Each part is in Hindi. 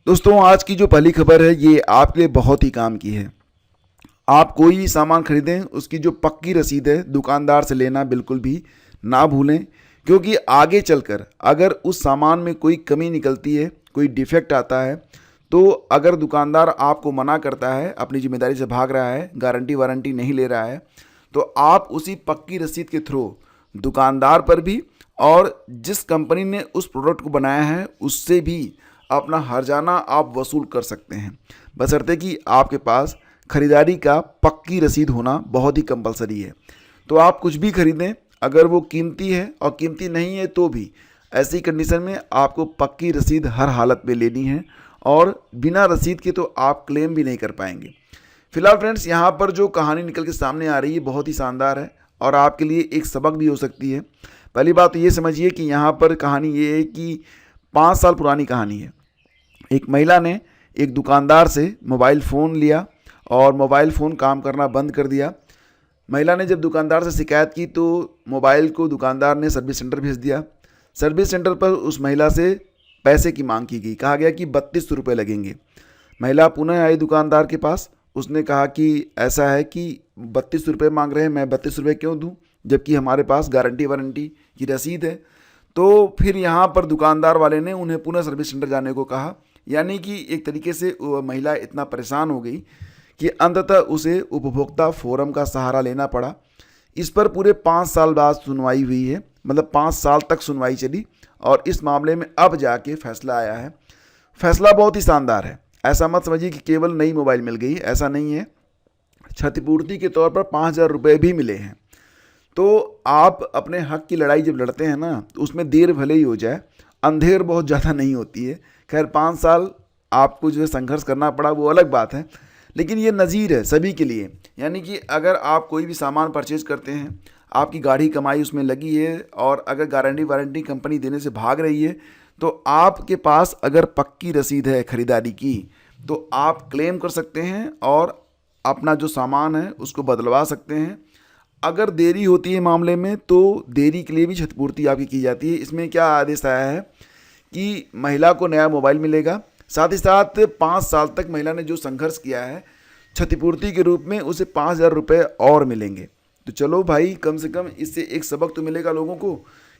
दोस्तों, आज की जो पहली खबर है ये आपके लिए बहुत ही काम की है। आप कोई भी सामान खरीदें उसकी जो पक्की रसीद है दुकानदार से लेना बिल्कुल भी ना भूलें, क्योंकि आगे चलकर अगर उस सामान में कोई कमी निकलती है, कोई डिफेक्ट आता है, तो अगर दुकानदार आपको मना करता है, अपनी जिम्मेदारी से भाग रहा है, गारंटी वारंटी नहीं ले रहा है, तो आप उसी पक्की रसीद के थ्रू दुकानदार पर भी और जिस कंपनी ने उस प्रोडक्ट को बनाया है उससे भी अपना हर्जाना आप वसूल कर सकते हैं, बशर्ते कि आपके पास खरीदारी का पक्की रसीद होना बहुत ही कंपलसरी है। तो आप कुछ भी खरीदें, अगर वो कीमती है और कीमती नहीं है तो भी ऐसी कंडीशन में आपको पक्की रसीद हर हालत में लेनी है, और बिना रसीद के तो आप क्लेम भी नहीं कर पाएंगे। फिलहाल फ्रेंड्स, यहाँ पर जो कहानी निकल के सामने आ रही है बहुत ही शानदार है और आपके लिए एक सबक भी हो सकती है। पहली बात तो ये समझिए कि यहाँ पर कहानी ये है कि 5 साल पुरानी कहानी है। एक महिला ने एक दुकानदार से मोबाइल फ़ोन लिया और मोबाइल फ़ोन काम करना बंद कर दिया। महिला ने जब दुकानदार से शिकायत की तो मोबाइल को दुकानदार ने सर्विस सेंटर भेज दिया। सर्विस सेंटर पर उस महिला से पैसे की मांग की गई। कहा गया कि 32 रुपये लगेंगे। महिला पुनः आई दुकानदार के पास। उसने कहा कि ऐसा है कि 32 रुपये मांग रहे हैं, मैं 32 रुपये क्यों दूँ, जबकि हमारे पास गारंटी वारंटी की रसीद है। तो फिर यहाँ पर दुकानदार वाले ने उन्हें पुनः सर्विस सेंटर जाने को कहा। यानी कि एक तरीके से वो महिला इतना परेशान हो गई कि अंततः उसे उपभोक्ता फोरम का सहारा लेना पड़ा। इस पर पूरे 5 साल बाद सुनवाई हुई है, मतलब 5 साल तक सुनवाई चली और इस मामले में अब जाके फैसला आया है। फैसला बहुत ही शानदार है। ऐसा मत समझिए कि केवल नई मोबाइल मिल गई, ऐसा नहीं है। क्षतिपूर्ति के तौर पर 5,000 रुपये भी मिले हैं। तो आप अपने हक की लड़ाई जब लड़ते हैं ना, तो उसमें देर भले ही हो जाए, अंधेर बहुत ज़्यादा नहीं होती है। खैर 5 साल आपको जो है संघर्ष करना पड़ा वो अलग बात है, लेकिन ये नज़ीर है सभी के लिए। यानी कि अगर आप कोई भी सामान परचेज करते हैं, आपकी गाढ़ी कमाई उसमें लगी है और अगर गारंटी वारंटी कंपनी देने से भाग रही है, तो आपके पास अगर पक्की रसीद है खरीदारी की तो आप क्लेम कर सकते हैं और अपना जो सामान है उसको बदलवा सकते हैं। अगर देरी होती है मामले में तो देरी के लिए भी क्षतिपूर्ति आपकी की जाती है। इसमें क्या आदेश आया है कि महिला को नया मोबाइल मिलेगा, साथ ही साथ 5 साल तक महिला ने जो संघर्ष किया है क्षतिपूर्ति के रूप में उसे 5,000 रुपये और मिलेंगे। तो चलो भाई, कम से कम इससे एक सबक तो मिलेगा लोगों को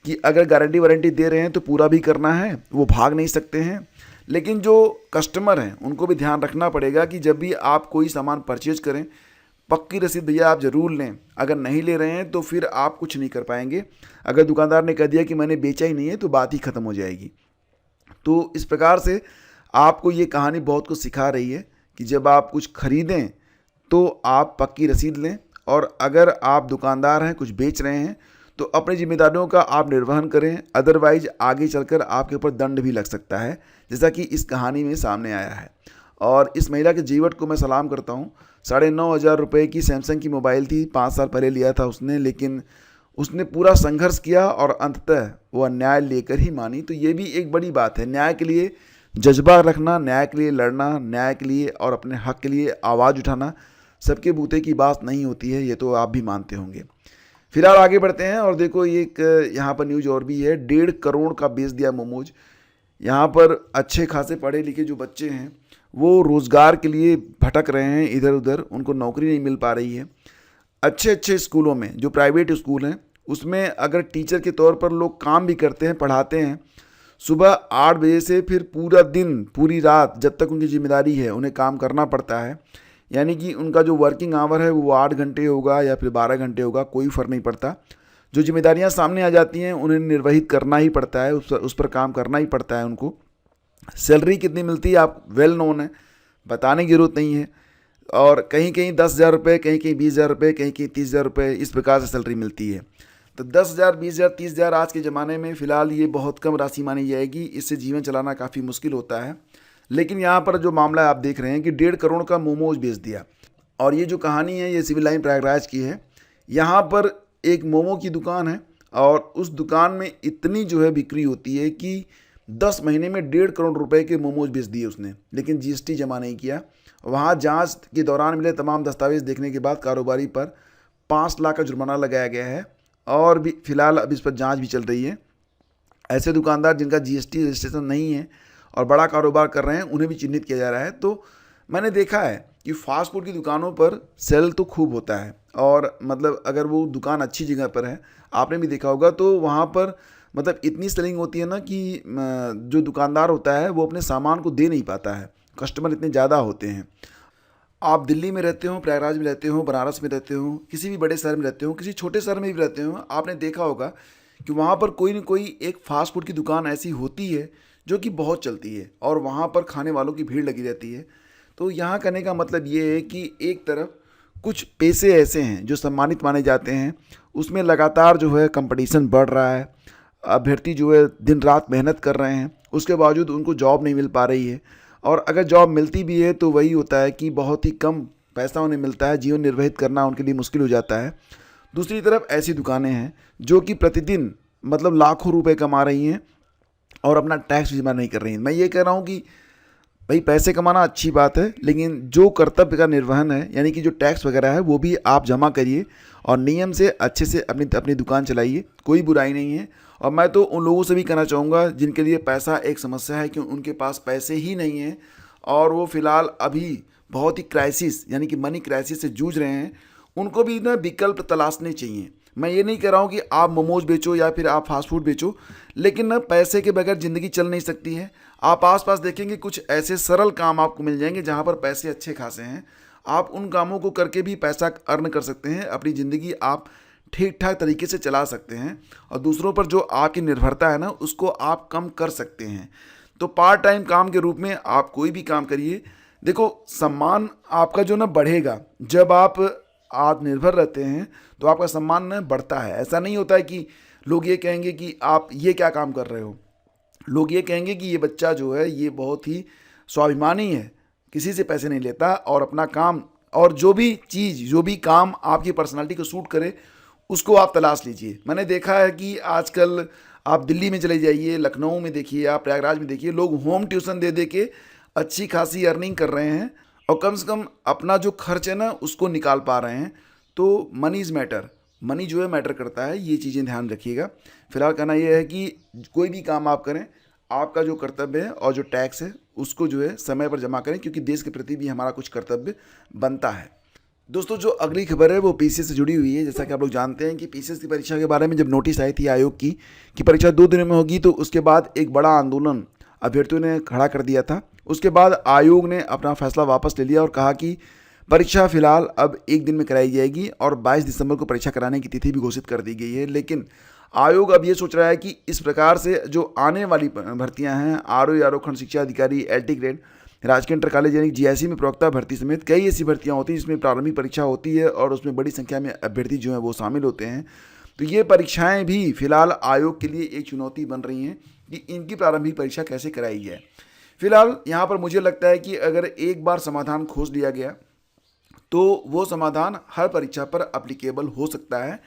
कि अगर गारंटी वारंटी दे रहे हैं तो पूरा भी करना है, वो भाग नहीं सकते हैं। लेकिन जो कस्टमर हैं उनको भी ध्यान रखना पड़ेगा कि जब भी आप कोई सामान परचेज करें, पक्की रसीद भैया आप ज़रूर लें। अगर नहीं ले रहे हैं तो फिर आप कुछ नहीं कर पाएंगे। अगर दुकानदार ने कह दिया कि मैंने बेचा ही नहीं है तो बात ही ख़त्म हो जाएगी। तो इस प्रकार से आपको ये कहानी बहुत कुछ सिखा रही है कि जब आप कुछ खरीदें तो आप पक्की रसीद लें, और अगर आप दुकानदार हैं, कुछ बेच रहे हैं, तो अपनी जिम्मेदारियों का आप निर्वहन करें। अदरवाइज आगे चलकर आपके ऊपर दंड भी लग सकता है, जैसा कि इस कहानी में सामने आया है। और इस महिला के जीवट को मैं सलाम करता हूँ। 9,500 रुपये की सैमसंग की मोबाइल थी, 5 साल पहले लिया था उसने, लेकिन उसने पूरा संघर्ष किया और अंततः वो अन्याय लेकर ही मानी। तो ये भी एक बड़ी बात है। न्याय के लिए जज्बा रखना, न्याय के लिए लड़ना, न्याय के लिए और अपने हक के लिए आवाज़ उठाना सबके बूते की बात नहीं होती है, ये तो आप भी मानते होंगे। फिलहाल आगे बढ़ते हैं और देखो ये एक यहाँ पर न्यूज़ और भी है। 1.5 करोड़ का बेच दिया मोमोज। यहाँ पर अच्छे खासे पढ़े लिखे जो बच्चे हैं वो रोज़गार के लिए भटक रहे हैं इधर उधर, उनको नौकरी नहीं मिल पा रही है। अच्छे अच्छे स्कूलों में, जो प्राइवेट स्कूल हैं, उसमें अगर टीचर के तौर पर लोग काम भी करते हैं, पढ़ाते हैं, सुबह 8 बजे से फिर पूरा दिन पूरी रात जब तक उनकी जिम्मेदारी है उन्हें काम करना पड़ता है। यानी कि उनका जो वर्किंग आवर है वो 8 घंटे होगा या फिर 12 घंटे होगा, कोई फ़र्क नहीं पड़ता। जो जिम्मेदारियां सामने आ जाती हैं उन्हें निर्वहित करना ही पड़ता है, उस पर काम करना ही पड़ता है उनको। सैलरी कितनी मिलती है आप वेल नोन है, बताने की ज़रूरत नहीं है। और कहीं कहीं 10,000 रुपये, कहीं कहीं 20,000 रुपये, कहीं कहीं 30,000 रुपये, इस प्रकार से सैलरी मिलती है। तो 10,000, 20,000, 30,000 आज के ज़माने में फ़िलहाल ये बहुत कम राशि मानी जाएगी। इससे जीवन चलाना काफ़ी मुश्किल होता है। लेकिन यहाँ पर जो मामला आप देख रहे हैं कि 1.5 करोड़ का मोमोज बेच दिया, और ये जो कहानी है ये सिविल लाइन प्रयागराज की है। यहाँ पर एक मोमो की दुकान है और उस दुकान में इतनी जो है बिक्री होती है कि 10 महीने में 1.5 करोड़ रुपए के मोमोज बेच दिए उसने, लेकिन जीएसटी जमा नहीं किया। वहाँ जांच के दौरान मिले तमाम दस्तावेज देखने के बाद कारोबारी पर 5 लाख का जुर्माना लगाया गया है और भी फिलहाल अब इस पर जांच भी चल रही है। ऐसे दुकानदार जिनका जीएसटी रजिस्ट्रेशन नहीं है और बड़ा कारोबार कर रहे हैं उन्हें भी चिन्हित किया जा रहा है। तो मैंने देखा है कि फास्ट फूड की दुकानों पर सेल तो खूब होता है, और मतलब अगर वो दुकान अच्छी जगह पर है, आपने भी देखा होगा, तो वहाँ पर मतलब इतनी सेलिंग होती है ना कि जो दुकानदार होता है वो अपने सामान को दे नहीं पाता है, कस्टमर इतने ज़्यादा होते हैं। आप दिल्ली में रहते हो, प्रयागराज में रहते हो, बनारस में रहते हो, किसी भी बड़े शहर में रहते हो, किसी छोटे शहर में भी रहते हो, आपने देखा होगा कि वहाँ पर कोई न कोई एक फास्ट फूड की दुकान ऐसी होती है जो कि बहुत चलती है और वहाँ पर खाने वालों की भीड़ लगी रहती है। तो यहाँ कहने का मतलब ये है कि एक तरफ कुछ पैसे ऐसे हैं जो सम्मानित माने जाते हैं, उसमें लगातार जो है कंपटीशन बढ़ रहा है, अभ्यर्थी जो है दिन रात मेहनत कर रहे हैं, उसके बावजूद उनको जॉब नहीं मिल पा रही है, और अगर जॉब मिलती भी है तो वही होता है कि बहुत ही कम पैसा उन्हें मिलता है, जीवन निर्वाहित करना उनके लिए मुश्किल हो जाता है। दूसरी तरफ ऐसी दुकानें हैं जो कि प्रतिदिन मतलब लाखों रुपए कमा रही हैं और अपना टैक्स भी जमा नहीं कर रही हैं। मैं ये कह रहा हूँ कि भाई पैसे कमाना अच्छी बात है, लेकिन जो कर्तव्य का निर्वहन है यानी कि जो टैक्स वगैरह है वो भी आप जमा करिए और नियम से अच्छे से अपनी अपनी दुकान चलाइए, कोई बुराई नहीं है। और मैं तो उन लोगों से भी कहना चाहूँगा जिनके लिए पैसा एक समस्या है कि उनके पास पैसे ही नहीं हैं और वो फ़िलहाल अभी बहुत ही क्राइसिस यानी कि मनी क्राइसिस से जूझ रहे हैं, उनको भी ना विकल्प तलाशने चाहिए। मैं ये नहीं कह रहा हूँ कि आप मोमोज बेचो या फिर आप फास्ट फूड बेचो, लेकिन ना पैसे के बगैर ज़िंदगी चल नहीं सकती है। आप आसपास देखेंगे कुछ ऐसे सरल काम आपको मिल जाएंगे जहाँ पर पैसे अच्छे खासे हैं, आप उन कामों को करके भी पैसा अर्न कर सकते हैं, अपनी ज़िंदगी आप ठीक ठाक तरीके से चला सकते हैं और दूसरों पर जो आपकी निर्भरता है ना उसको आप कम कर सकते हैं। तो पार्ट टाइम काम के रूप में आप कोई भी काम करिए। देखो, सम्मान आपका जो ना बढ़ेगा जब आप आत्मनिर्भर रहते हैं, तो आपका सम्मान ना बढ़ता है। ऐसा नहीं होता है कि लोग ये कहेंगे कि आप ये क्या काम कर रहे हो, लोग ये कहेंगे कि ये बच्चा जो है ये बहुत ही स्वाभिमानी है, किसी से पैसे नहीं लेता और अपना काम और जो भी चीज़ जो भी काम आपकी पर्सनालिटी को सूट करे उसको आप तलाश लीजिए। मैंने देखा है कि आजकल आप दिल्ली में चले जाइए, लखनऊ में देखिए, आप प्रयागराज में देखिए, लोग होम ट्यूशन दे दे के अच्छी खासी अर्निंग कर रहे हैं और कम से कम अपना जो खर्च है ना उसको निकाल पा रहे हैं। तो मनी इज़ मैटर, मनी जो है मैटर करता है, ये चीज़ें ध्यान रखिएगा। फिलहाल कहना यह है कि कोई भी काम आप करें, आपका जो कर्तव्य है और जो टैक्स है उसको जो है समय पर जमा करें, क्योंकि देश के प्रति भी हमारा कुछ कर्तव्य बनता है। दोस्तों, जो अगली खबर है वो पीसीएस से जुड़ी हुई है। जैसा कि आप लोग जानते हैं कि पीसीएस की परीक्षा के बारे में जब नोटिस आई थी आयोग की कि परीक्षा 2 दिनों में होगी, तो उसके बाद एक बड़ा आंदोलन अभ्यर्थियों ने खड़ा कर दिया था। उसके बाद आयोग ने अपना फैसला वापस ले लिया और कहा कि परीक्षा फिलहाल अब 1 दिन में कराई जाएगी और 22 दिसंबर को परीक्षा कराने की तिथि भी घोषित कर दी गई है। लेकिन आयोग अब ये सोच रहा है कि इस प्रकार से जो आने वाली भर्तियां हैं, आरओ खंड शिक्षा अधिकारी, एलटी ग्रेड, राजकीय इंटर कॉलेज यानी जीआईसी में प्रवक्ता भर्ती समेत कई ऐसी भर्तियां होती हैं जिसमें प्रारंभिक परीक्षा होती है और उसमें बड़ी संख्या में अभ्यर्थी जो हैं वो शामिल होते हैं। तो ये परीक्षाएं भी फिलहाल आयोग के लिए एक चुनौती बन रही हैं कि इनकी प्रारंभिक परीक्षा कैसे कराई जाए। फिलहाल यहाँ पर मुझे लगता है कि अगर एक बार समाधान खोज लिया गया तो वो समाधान हर परीक्षा पर अप्लीकेबल हो सकता है।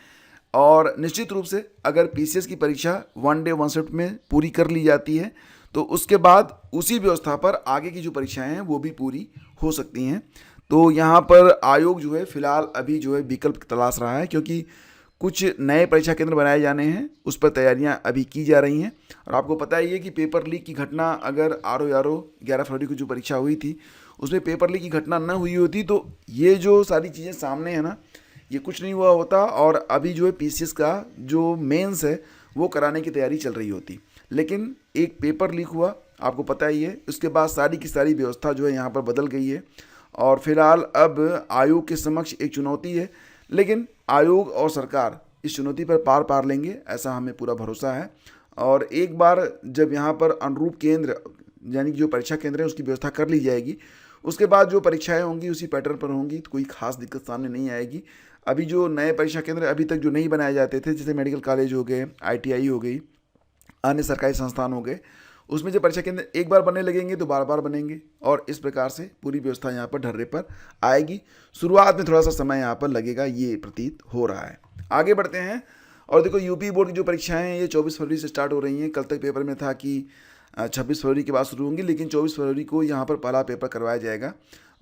और निश्चित रूप से अगर पीसीएस की परीक्षा 1 डे 1 शिफ्ट में पूरी कर ली जाती है तो उसके बाद उसी व्यवस्था पर आगे की जो परीक्षाएं हैं वो भी पूरी हो सकती हैं। तो यहाँ पर आयोग जो है फिलहाल अभी जो है विकल्प तलाश रहा है, क्योंकि कुछ नए परीक्षा केंद्र बनाए जाने हैं, उस पर तैयारियां अभी की जा रही हैं। और आपको पता ही है कि पेपर लीक की घटना, अगर आरओ 11 फरवरी को जो परीक्षा हुई थी उसमें पेपर लीक की घटना न हुई होती तो ये जो सारी चीज़ें सामने हैं ना, ये कुछ नहीं हुआ होता और अभी जो है पीसीएस का जो मेंस है वो कराने की तैयारी चल रही होती। लेकिन एक पेपर लीक हुआ, आपको पता ही है, उसके बाद सारी की सारी व्यवस्था जो है यहाँ पर बदल गई है और फिलहाल अब आयोग के समक्ष एक चुनौती है। लेकिन आयोग और सरकार इस चुनौती पर पार लेंगे, ऐसा हमें पूरा भरोसा है। और एक बार जब यहाँ पर अनुरूप केंद्र यानी कि जो परीक्षा केंद्र है उसकी व्यवस्था कर ली जाएगी, उसके बाद जो परीक्षाएं होंगी उसी पैटर्न पर होंगी, तो कोई खास दिक्कत सामने नहीं आएगी। अभी जो नए परीक्षा केंद्र अभी तक जो नहीं बनाए जाते थे, जैसे मेडिकल कॉलेज हो गए, आईटीआई हो गई, अन्य सरकारी संस्थान हो गए, उसमें जो परीक्षा केंद्र एक बार बनने लगेंगे तो बार बार बनेंगे और इस प्रकार से पूरी व्यवस्था यहाँ पर ढर्रे पर आएगी। शुरुआत में थोड़ा सा समय यहाँ पर लगेगा, ये प्रतीत हो रहा है। आगे बढ़ते हैं और देखो, यूपी बोर्ड की जो परीक्षाएं हैं ये 24 फरवरी से स्टार्ट हो रही हैं। कल तक पेपर में था कि 26 फरवरी के बाद शुरू होंगी, लेकिन 24 फरवरी को यहाँ पर पहला पेपर करवाया जाएगा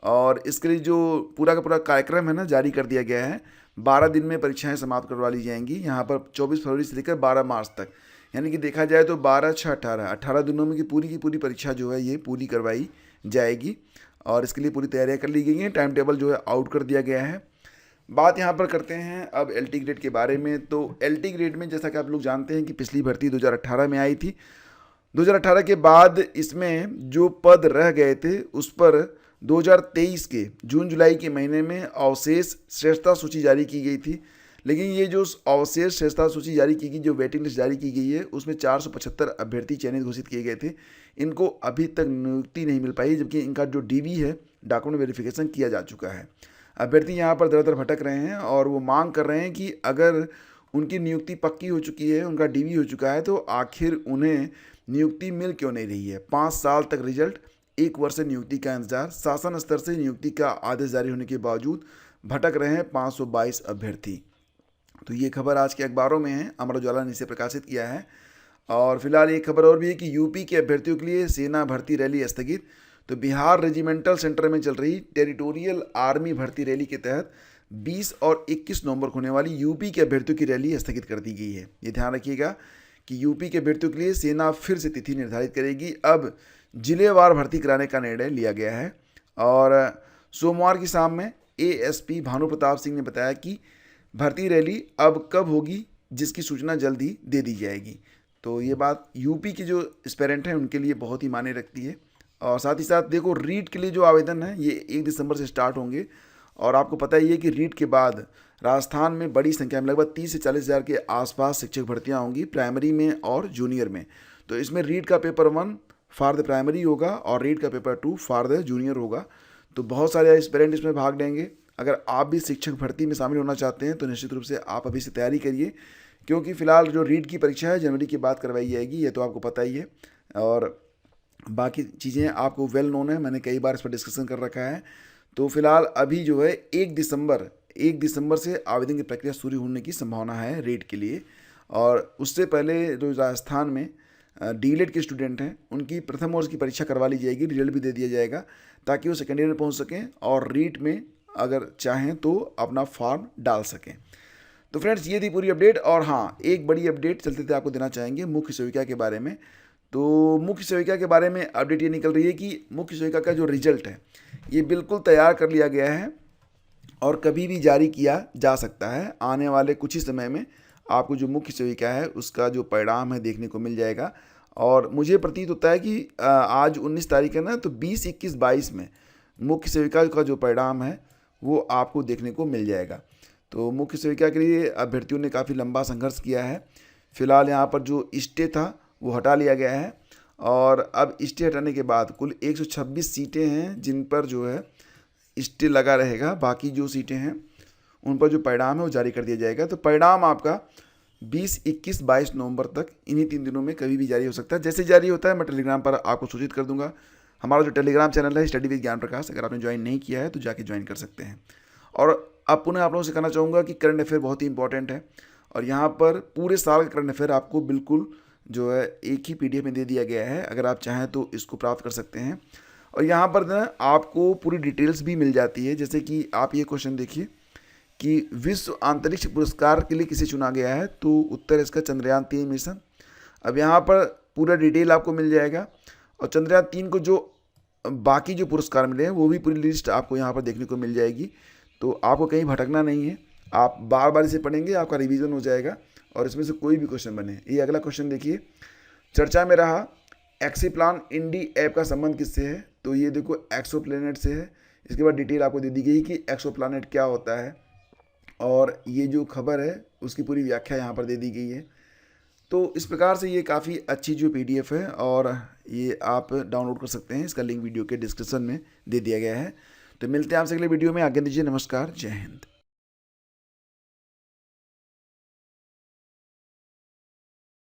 और इसके लिए जो पूरा का पूरा कार्यक्रम है ना जारी कर दिया गया है। 12 दिन में परीक्षाएं समाप्त करवा ली जाएंगी यहाँ पर 24 फरवरी से लेकर 12 मार्च तक। यानी कि देखा जाए तो 12/6/18 दिनों में की पूरी परीक्षा जो है ये पूरी करवाई जाएगी और इसके लिए पूरी तैयारियां कर ली गई हैं। टाइम टेबल जो है आउट कर दिया गया है। बात यहाँ पर करते हैं अब LT ग्रेड के बारे में। तो LT ग्रेड में जैसा कि आप लोग जानते हैं कि पिछली भर्ती 2018 में आई थी। 2018 के बाद इसमें जो पद रह गए थे उस पर 2023 के जून जुलाई के महीने में अवशेष श्रेष्ठता सूची जारी की गई थी। लेकिन ये जो अवशेष श्रेष्ठता सूची जारी की गई, जो वेटिंग लिस्ट जारी की गई है, उसमें 475 अभ्यर्थी चयनित घोषित किए गए थे। इनको अभी तक नियुक्ति नहीं मिल पाई, जबकि इनका जो DV है, डॉक्यूमेंट वेरिफिकेशन किया जा चुका है। अभ्यर्थी यहाँ पर दर दर भटक रहे हैं और वो मांग कर रहे हैं कि अगर उनकी नियुक्ति पक्की हो चुकी है, उनका DV हो चुका है, तो आखिर उन्हें नियुक्ति मिल क्यों नहीं रही है। 5 साल तक रिजल्ट, 1 वर्ष से नियुक्ति का इंतजार, शासन स्तर से नियुक्ति का आदेश जारी होने के बावजूद भटक रहे हैं 522 अभ्यर्थी। तो ये खबर आज के अखबारों में है, अमर उजाला ने इसे प्रकाशित किया है। और फिलहाल एक खबर और भी है कि यूपी के अभ्यर्थियों के लिए सेना भर्ती रैली स्थगित। तो बिहार रेजिमेंटल सेंटर में चल रही टेरिटोरियल आर्मी भर्ती रैली के तहत 20 और 21 नवंबर को होने वाली यूपी के अभ्यर्थियों की रैली स्थगित कर दी गई है। ये ध्यान रखिएगा कि यूपी के अभ्यर्थियों के लिए सेना फिर से तिथि निर्धारित करेगी। अब जिलेवार भर्ती कराने का निर्णय लिया गया है। और सोमवार की शाम में ASP भानु प्रताप सिंह ने बताया कि भर्ती रैली अब कब होगी, जिसकी सूचना जल्दी दे दी जाएगी। तो ये बात यूपी के जो एस्पिरेंट हैं उनके लिए बहुत ही मायने रखती है। और साथ ही साथ देखो, रीट के लिए जो आवेदन है ये 1 दिसंबर से स्टार्ट होंगे। और आपको पता ही है कि रीट के बाद राजस्थान में बड़ी संख्या में लगभग 30 से 40 हज़ार के आसपास शिक्षक भर्तियां होंगी, प्राइमरी में और जूनियर में। तो इसमें रीट का पेपर 1 फॉर द प्राइमरी होगा और रीट का पेपर 2 फॉर द जूनियर होगा। तो बहुत सारे एस्पिरेंट इसमें भाग लेंगे। अगर आप भी शिक्षक भर्ती में शामिल होना चाहते हैं तो निश्चित रूप से आप अभी से तैयारी करिए, क्योंकि फिलहाल जो रीट की परीक्षा है जनवरी के बाद करवाई जाएगी, ये तो आपको पता ही है। और बाकी चीज़ें आपको वेल नोन है, मैंने कई बार इस पर डिस्कशन कर रखा है। तो फिलहाल अभी जो है 1 दिसंबर से आवेदन की प्रक्रिया शुरू होने की संभावना है रीट के लिए। और उससे पहले जो राजस्थान में DELED के स्टूडेंट हैं उनकी प्रथम वर्ष की परीक्षा करवा ली जाएगी, रिजल्ट भी दे दिया जाएगा ताकि वो सेकेंड ईयर में पहुँच सकें और रीट में अगर चाहें तो अपना फॉर्म डाल सकें। तो फ्रेंड्स, ये थी पूरी अपडेट। और हाँ, एक बड़ी अपडेट चलते आपको देना चाहेंगे मुख्य सेविका के बारे में। तो मुख्य सेविका के बारे में अपडेट ये निकल रही है कि मुख्य सेविका का जो रिजल्ट है ये बिल्कुल तैयार कर लिया गया है और कभी भी जारी किया जा सकता है। आने वाले कुछ ही समय में आपको जो मुख्य सेविका है उसका जो परिणाम है देखने को मिल जाएगा। और मुझे प्रतीत होता है कि आज 19 तारीख है ना, तो 20, 21, 22 में मुख्य सेविका का जो परिणाम है वो आपको देखने को मिल जाएगा। तो मुख्य सेविका के लिए अभ्यर्थियों ने काफ़ी लंबा संघर्ष किया है। फिलहाल यहाँ पर जो स्टे था वो हटा लिया गया है और अब स्टे हटाने के बाद कुल 126 सीटें हैं जिन पर जो है स्टे लगा रहेगा। बाकी जो सीटें हैं उन पर जो परिणाम है वो जारी कर दिया जाएगा। तो परिणाम आपका 20, 21, 22 नवंबर तक इन्हीं 3 दिनों में कभी भी जारी हो सकता है। जैसे जारी होता है मैं टेलीग्राम पर आपको सूचित कर दूंगा। हमारा जो टेलीग्राम चैनल है स्टडी विद ज्ञान प्रकाश, अगर आपने ज्वाइन नहीं किया है तो जाके ज्वाइन कर सकते हैं। और अब पुनः आप लोगों से कहना चाहूँगा कि करंट अफेयर बहुत ही इंपॉर्टेंट है और यहाँ पर पूरे साल का करंट अफेयर आपको बिल्कुल जो है एक ही PDF में दे दिया गया है। अगर आप चाहें तो इसको प्राप्त कर सकते हैं और यहाँ पर ना आपको पूरी डिटेल्स भी मिल जाती है। जैसे कि आप ये क्वेश्चन देखिए कि विश्व अंतरिक्ष पुरस्कार के लिए किसे चुना गया है, तो उत्तर इसका चंद्रयान 3 मिशन। अब यहाँ पर पूरा डिटेल आपको मिल जाएगा और चंद्रयान 3 को जो बाकी जो पुरस्कार मिले हैं वो भी पूरी लिस्ट आपको यहाँ पर देखने को मिल जाएगी। तो आपको कहीं भटकना नहीं है, आप बार बार इसे पढ़ेंगे, आपका रिवीजन हो जाएगा और इसमें से कोई भी क्वेश्चन बने। ये अगला क्वेश्चन देखिए, चर्चा में रहा एक्सीप्लान इंडी ऐप का संबंध किससे है। तो ये देखो एक्सोप्लैनेट से है। इसके बाद डिटेल आपको दे दी गई कि एक्सोप्लैनेट क्या होता है और ये जो खबर है उसकी पूरी व्याख्या यहाँ पर दे दी गई है। तो इस प्रकार से ये काफ़ी अच्छी जो PDF है और ये आप डाउनलोड कर सकते हैं। इसका लिंक वीडियो के डिस्क्रिप्शन में दे दिया गया है। तो मिलते हैं आपसे अगले वीडियो में। आगे दीजिए, नमस्कार, जय हिंद।